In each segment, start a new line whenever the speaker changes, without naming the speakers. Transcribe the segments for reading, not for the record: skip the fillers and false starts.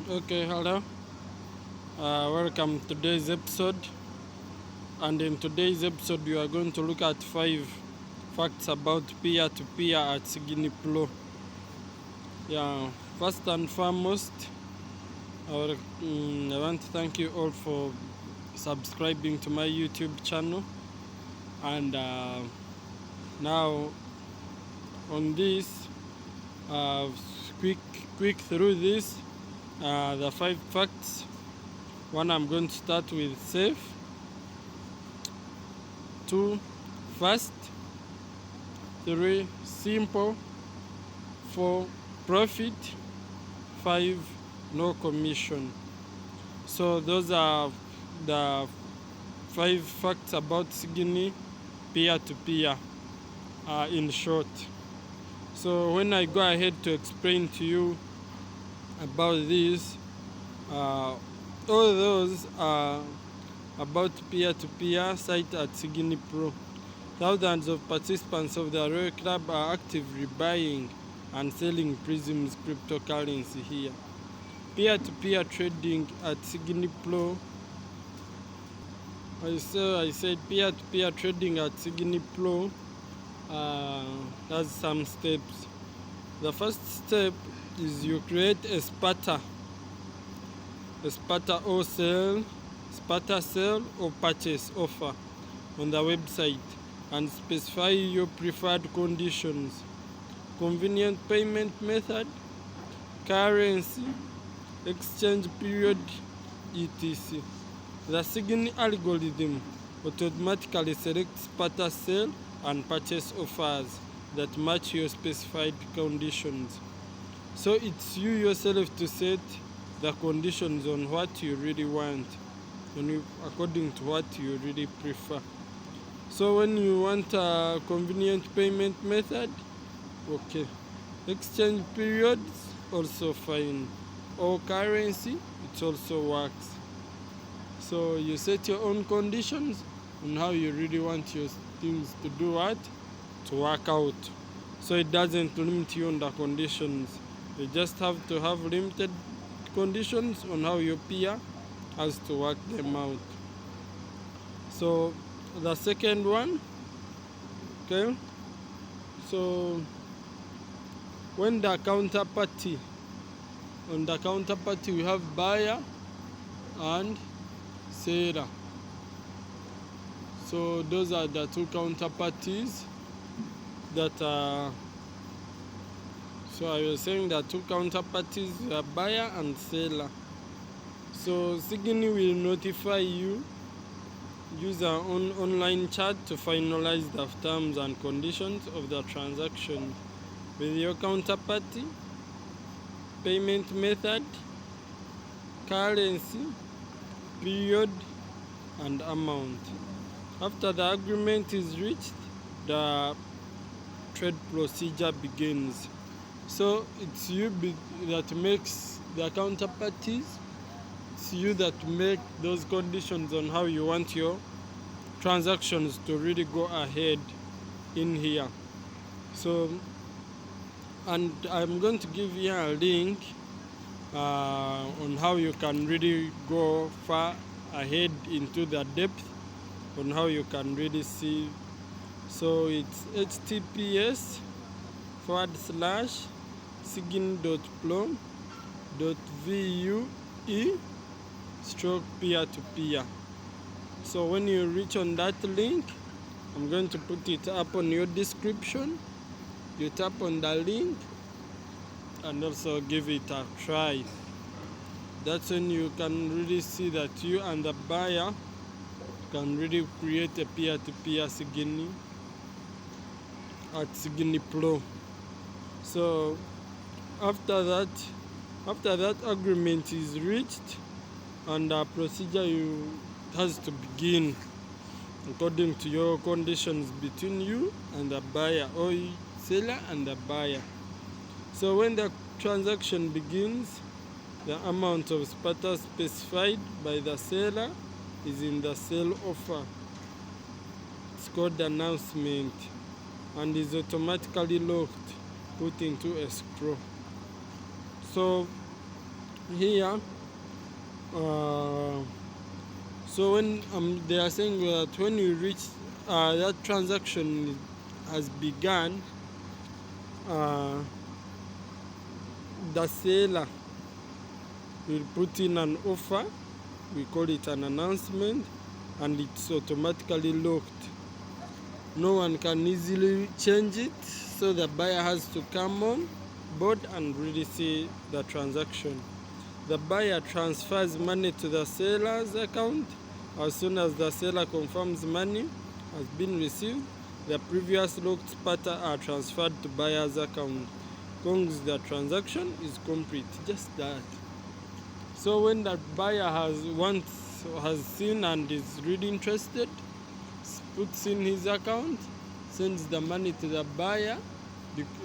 Okay, hello. Welcome to today's episode. And in today's episode, we are going to look at 5 facts about peer-to-peer at sigen.pro. Yeah, first and foremost, I want to thank you all for subscribing to my YouTube channel. And now on this, uh, quick quick through this, the 5 facts. One, I'm going to start with safe. 2, fast. 3, simple. 4, profit. 5, no commission. So those are the 5 facts about sigen peer-to-peer in short. So when I go ahead to explain to you about this, all those are about peer-to-peer site at sigen.pro. Thousands of participants of the Royal Club are actively buying and selling Prism's cryptocurrency here. Peer-to-peer trading at sigen.pro. I said peer-to-peer trading at sigen.pro has some steps. The first step is you create a sparter sell or purchase offer on the website and specify your preferred conditions, convenient payment method, currency, exchange period, etc. The sigen algorithm automatically selects sparter sell and purchase offers that match your specified conditions. So it's you yourself to set the conditions on what you really want, according to what you really prefer. So when you want a convenient payment method, okay. Exchange periods, also fine. Or currency, it also works. So you set your own conditions on how you really want your things to do what? To work out. So it doesn't limit you on the conditions. You just have to have limited conditions on how your peer has to work them out. So the second one, okay, so when the counterparty, on the counterparty we have buyer and seller. So those are the two counterparties that are, so I was saying that two counterparties are buyer and seller. So sigen will notify you, use our own online chat to finalize the terms and conditions of the transaction with your counterparty, payment method, currency, period, and amount. After the agreement is reached, the trade procedure begins. So it's you that makes the counterparties. It's you that make those conditions on how you want your transactions to really go ahead in here. So, and I'm going to give you a link on how you can really go far ahead into the depth on how you can really see. So it's https://sigen.pro.vue/peer-to-peer. So when you reach on that link, I'm going to put it up on your description. You tap on the link and also give it a try. That's when you can really see that you and the buyer can really create a peer-to-peer sigen at sigen.pro. So after that agreement is reached, and the procedure has to begin according to your conditions between you and the buyer, or seller and the buyer. So when the transaction begins, the amount of sparter specified by the seller is in the sell offer. It's called announcement and is automatically locked, put into escrow. So here. So when they are saying that when you reach that transaction has begun, the seller will put in an offer, we call it an announcement, and it's automatically locked. No one can easily change it, so the buyer has to come on board and really see the transaction. The buyer transfers money to the seller's account. As soon as the seller confirms money has been received, the previous locked parts are transferred to buyer's account. Once the transaction is complete, just that. So when the buyer has seen and is really interested, puts in his account, sends the money to the buyer,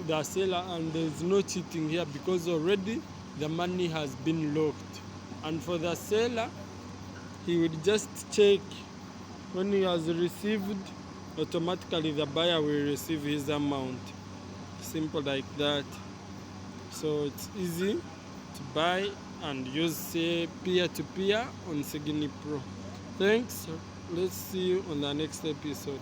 the seller, and there's no cheating here because already the money has been locked. And for the seller, he will just check when he has received, automatically the buyer will receive his amount. Simple like that. So it's easy to buy and use, say, peer-to-peer on Sigen.pro. Thanks. Let's see you on the next episode.